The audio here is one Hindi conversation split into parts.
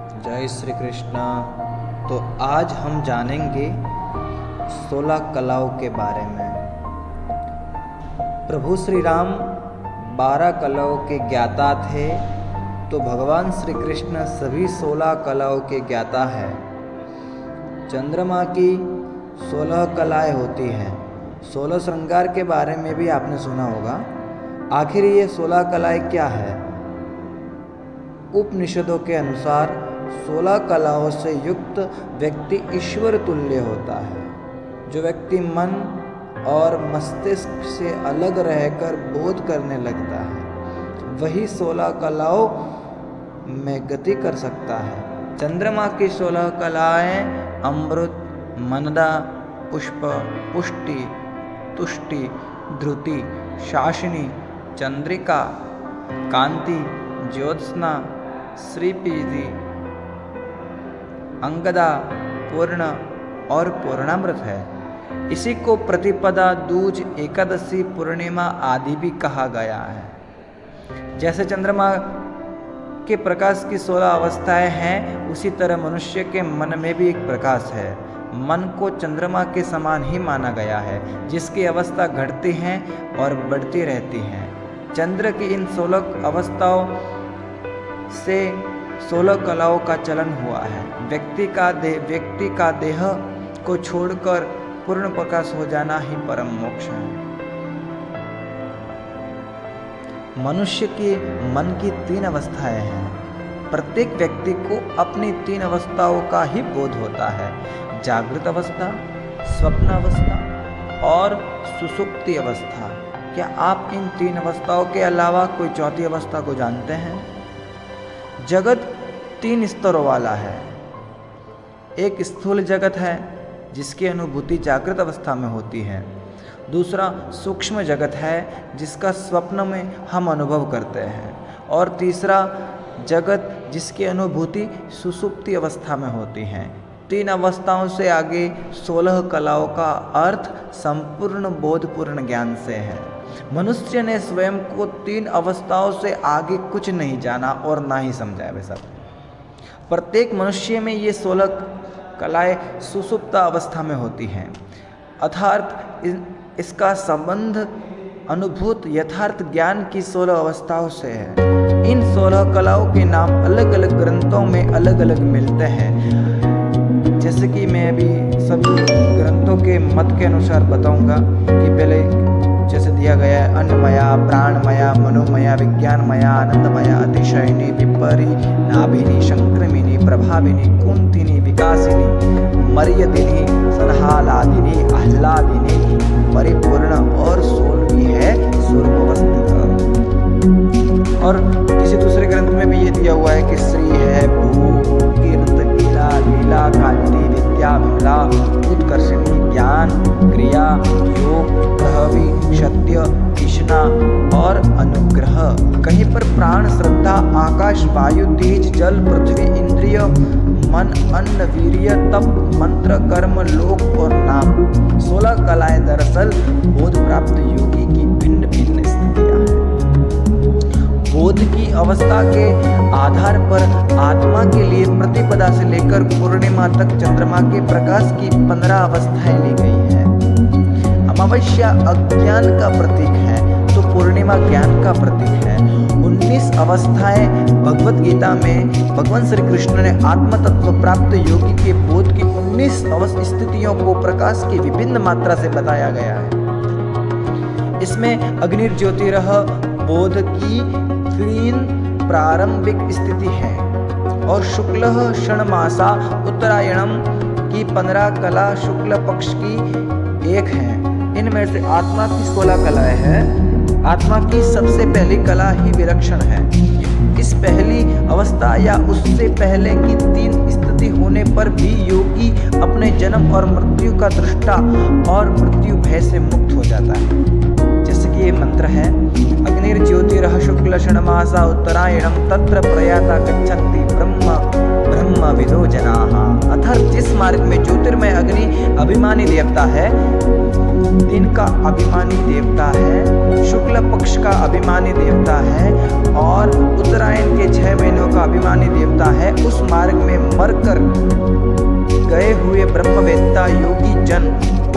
जय श्री कृष्ण। तो आज हम जानेंगे 16 कलाओं के बारे में। प्रभु श्री राम 12 कलाओं के ज्ञाता थे, तो भगवान श्री कृष्ण सभी 16 कलाओं के ज्ञाता है। चंद्रमा की 16 कलाएं होती हैं। 16 श्रृंगार के बारे में भी आपने सुना होगा। आखिर ये 16 कलाएं क्या है? उपनिषदों के अनुसार 16 कलाओं से युक्त व्यक्ति ईश्वर तुल्य होता है। जो व्यक्ति मन और मस्तिष्क से अलग रहकर बोध करने लगता है, वही 16 कलाओं में गति कर सकता है। चंद्रमा की 16 कलाएं अमृत, मनदा, पुष्प, पुष्टि, तुष्टि, ध्रुति, शाशिनी, चंद्रिका, कांति, ज्योत्स्ना, श्रीपीति, अंगदा, पूर्ण और पूर्णामृत है। इसी को प्रतिपदा, दूज, एकादशी, पूर्णिमा आदि भी कहा गया है। जैसे चंद्रमा के प्रकाश की 16 अवस्थाएं हैं, उसी तरह मनुष्य के मन में भी एक प्रकाश है। मन को चंद्रमा के समान ही माना गया है, जिसकी अवस्था घटती हैं और बढ़ती रहती हैं। चंद्र की इन 16 अवस्थाओं से 16 कलाओं का चलन हुआ है। व्यक्ति का देह को छोड़कर पूर्ण प्रकाश हो जाना ही परम मोक्ष है। मनुष्य के मन की 3 अवस्थाएं हैं। प्रत्येक व्यक्ति को अपनी 3 अवस्थाओं का ही बोध होता है: जागृत अवस्था, स्वप्न अवस्था और सुषुप्ति अवस्था। क्या आप इन 3 अवस्थाओं के अलावा कोई चौथी अवस्था को जानते हैं? जगत 3 स्तरों वाला है। एक स्थूल जगत है, जिसकी अनुभूति जागृत अवस्था में होती है। दूसरा सूक्ष्म जगत है, जिसका स्वप्न में हम अनुभव करते हैं। और तीसरा जगत, जिसकी अनुभूति सुषुप्ति अवस्था में होती है। 3 अवस्थाओं से आगे 16 कलाओं का अर्थ संपूर्ण बोधपूर्ण ज्ञान से है। मनुष्य ने स्वयं को 3 अवस्थाओं से आगे कुछ नहीं जाना और ना ही समझा है। वैसा प्रत्येक मनुष्य में ये 16 कलाएं सुषुप्त अवस्था में होती हैं। अर्थात इसका संबंध अनुभूत यथार्थ ज्ञान की 16 अवस्थाओं से है। इन 16 कलाओं के नाम अलग अलग ग्रंथों में अलग अलग मिलते हैं। जैसे कि मैं अभी सभी ग्रंथों के मत के अनुसार बताऊंगा कि पहले जैसे दिया गया है: अन्नमया, प्राणमया, मनोमया, विज्ञानमया, आनंदमया, अतिशयिनी, विपरी, नाभिनी, संक्रमिनी, प्रभाविनी, कुंतिनी, विकासिनी, मर्यदिनी, सनहालादिनी, आह्लादिनी, परिपूर्ण और 16वीं है सूर्यवस्थित। और किसी दूसरे ग्रंथ में भी ये दिया हुआ है कि श्री है, भू, कीर्त, कीला, लीला, कांति, विद्या, विमला, उत्कर्षणी, ज्ञान, क्रिया, योग, प्रहवी, सत्य, कृष्णा और अनुग्रह। कहीं पर प्राण, श्रद्धा, आकाश, वायु, तेज, जल, पृथ्वी, इंद्रिय, मन, अन्न, वीर्य, तप, मंत्र, कर्म, लोक और नाम। 16 कलाएं दरअसल बोध प्राप्त योगी की भिन्न भिन्न स्थितियां हैं। बोध की अवस्था के आधार पर आत्मा के लिए प्रतिपदा से लेकर पूर्णिमा तक चंद्रमा के प्रकाश की 15 अवस्थाएं ली गई हैं। अमावस्या अज्ञान का प्रतीक है, तो पूर्णिमा ज्ञान का प्रतीक है। 19 अवस्थाएं भगवत गीता में भगवान श्री कृष्ण ने आत्म तत्व प्राप्त योगी के बोध की 19 स्थितियों को प्रकाश की विभिन्न मात्रा से बताया गया है। इसमें अग्निर्ज्योतिरः बोध की 3 प्रारंभिक स्थिति है और शुक्ल षण्मासा उत्तरायणम की 15 कला शुक्ल पक्ष की 1 है। इनमें से आत्मा की 16 कलाएं हैं। आत्मा की सबसे पहली कला ही विलक्षण है। इस पहली अवस्था या उससे पहले की 3 स्थिति होने पर भी योगी अपने जन्म और मृत्यु का दृष्टा और मृत्यु भय से मुक्त हो जाता है। जैसे कि ये मंत्र है: अग्निर्ज्योतिरः शुक्ल षण्मासा उत्तरायणम तत्र प्रयाता गच्छन्ति ब्रह्म विदो जनाः। अर्थात जिस मार्ग में ज्योतिर्मय अग्नि अभिमानी देवता है, दिन का अभिमानी देवता है, शुक्ल पक्ष का अभिमानी देवता है और उत्तरायण के 6 महीनों का अभिमानी देवता है। उस मार्ग में मरकर गए हुए ब्रह्मवेत्ता योगी जन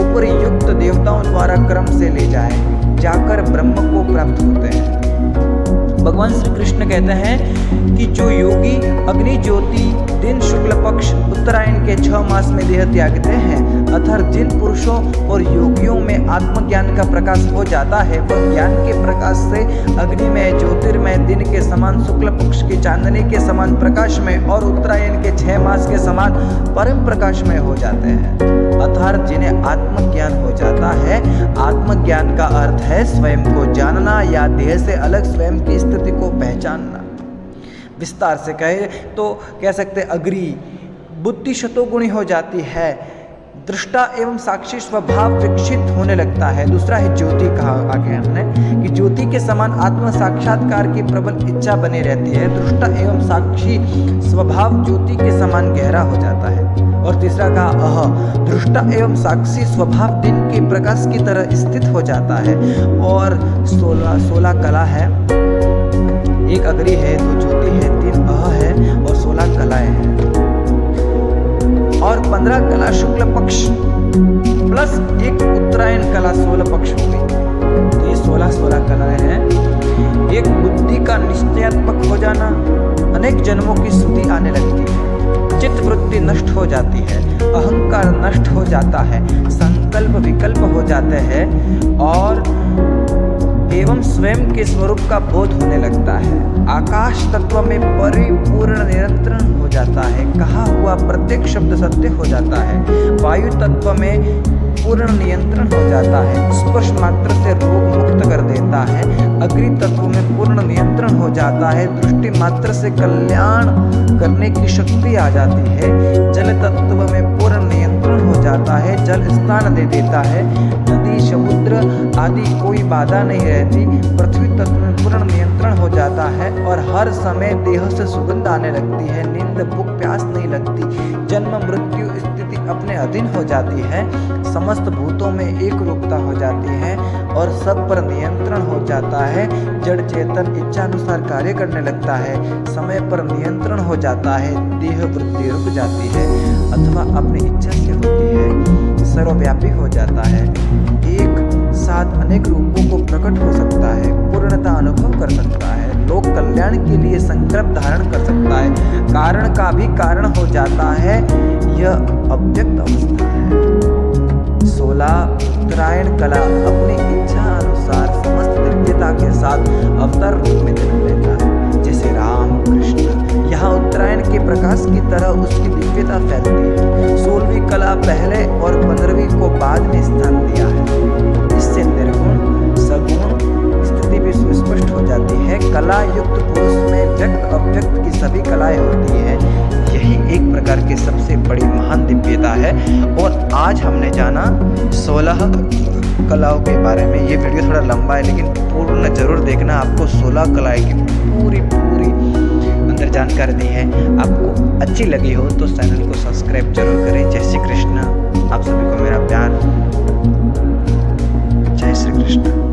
उपरयुक्त देवताओं द्वारा क्रम से ले जाकर ब्रह्म को प्राप्त होते हैं। भगवान श्री कृष्ण कहते हैं कि जो योगी अग्नि ज्योति दिन शुक्ल पक्ष उत्तरायण के 6 मास में देह त्यागते हैं, अर्थात जिन पुरुषों और योगियों में आत्मज्ञान का प्रकाश हो जाता है, वह ज्ञान के प्रकाश से अग्निमय ज्योतिर्मय दिन के समान शुक्ल पक्ष की चांदनी के समान प्रकाशमय और उत्तरायण के 6 मास के समान परम प्रकाशमय हो जाते हैं। अर्थात जिन्हें आत्मज्ञान हो जाता है, आत्मज्ञान का अर्थ है स्वयं को जानना या देह से अलग स्वयं की स्थिति को पहचानना। विस्तार से कहे तो कह सकते अग्नि बुद्धि शतोगुणी हो जाती है, दृष्टा एवं साक्षी स्वभाव विकसित होने लगता है। दूसरा है ज्योति, कहा आगे हमने कि ज्योति के समान आत्म साक्षात्कार की प्रबल इच्छा बनी रहती है। दृष्टा एवं साक्षी स्वभाव ज्योति के समान गहरा हो जाता है। और तीसरा कहा अह, दृष्टा एवं साक्षी स्वभाव दिन के प्रकाश की तरह स्थित हो जाता है। और 16 कला है, 1 अग्नि है, 2 ज्योति है, 3 अह है और 16 कलाएं हैं। और 15 कला शुक्ल पक्ष प्लस 1 उत्तरायण कला 16 पक्ष हो गई। तो ये 16 कलाएं हैं। एक बुद्धि का निश्चयात्मक हो जाना, अनेक जन्मों की स्तुति आने लगती है, चित्त वृत्ति नष्ट हो जाती है, अहंकार नष्ट हो जाता है, संकल्प विकल्प हो जाते हैं और एवं स्वयं के स्वरूप का बोध होने लगता है। आकाश तत्व में परिपूर्ण नियंत्रण हो जाता है, कहा हुआ प्रत्येक शब्द सत्य हो जाता है। वायु तत्व में पूर्ण नियंत्रण हो जाता है, स्पर्श मात्र से रोग मुक्त कर देता है। अग्नि तत्व में पूर्ण नियंत्रण हो जाता है, दृष्टि मात्र से कल्याण करने की शक्ति आ जाती है। जल तत्व में पूर्ण नियंत्रण हो जाता है, जल स्थान दे देता है। नदी समुद्र आदि कोई बाधा नहीं रहती। पृथ्वी तत्व में पूर्ण नियंत्रण हो जाता है और हर समय देह से सुगंध आने लगती है, नींद भूख प्यास नहीं लगती, जन्म मृत्यु स्थिति अपने अधीन हो जाती है, समस्त भूतों में एक रूपता हो जाती है और सब पर नियंत्रण हो जाता है। जड़ चेतन इच्छा अनुसार कार्य करने लगता है, समय पर नियंत्रण हो जाता है, देह वृत्ति रुक जाती है अथवा अपनी इच्छा से होती है, सर्वव्यापी हो जाता है, एक साथ अनेक रूपों को प्रकट हो सकता है, पूर्णता अनुभव कर सकता है, लोक कल्याण के लिए संकल्प धारण कर सकता है, कारण का भी कारण हो जाता है। यह अव्यक्त अवस्था है। 16 उत्तरायण कला अपनी इच्छा अनुसार समस्त दिव्यता के साथ अवतार रूप में जन्म लेता है, जैसे राम कृष्ण। यहाँ उत्तरायण के प्रकाश की तरह उसकी दिव्यता फैलती है। 16वीं कला पहले और 15वीं को बाद में स्थान दिया है। इससे निर्गुण सगुण स्थिति भी सुस्पष्ट हो जाती है। कला युक्त पुरुष में व्यक्त अव्यक्त की सभी कलाएं होती हैं। यही एक प्रकार की सबसे बड़ी महान दिव्यता है। और आज हमने जाना 16 कलाओं के बारे में। ये वीडियो थोड़ा लंबा है लेकिन पूर्ण जरूर देखना। आपको 16 कलाएं की पूरी अंदर जानकारी दी है। आपको अच्छी लगी हो तो चैनल को सब्सक्राइब जरूर करें। जय श्री कृष्ण। आप सभी को मेरा प्यार। जय श्री कृष्ण।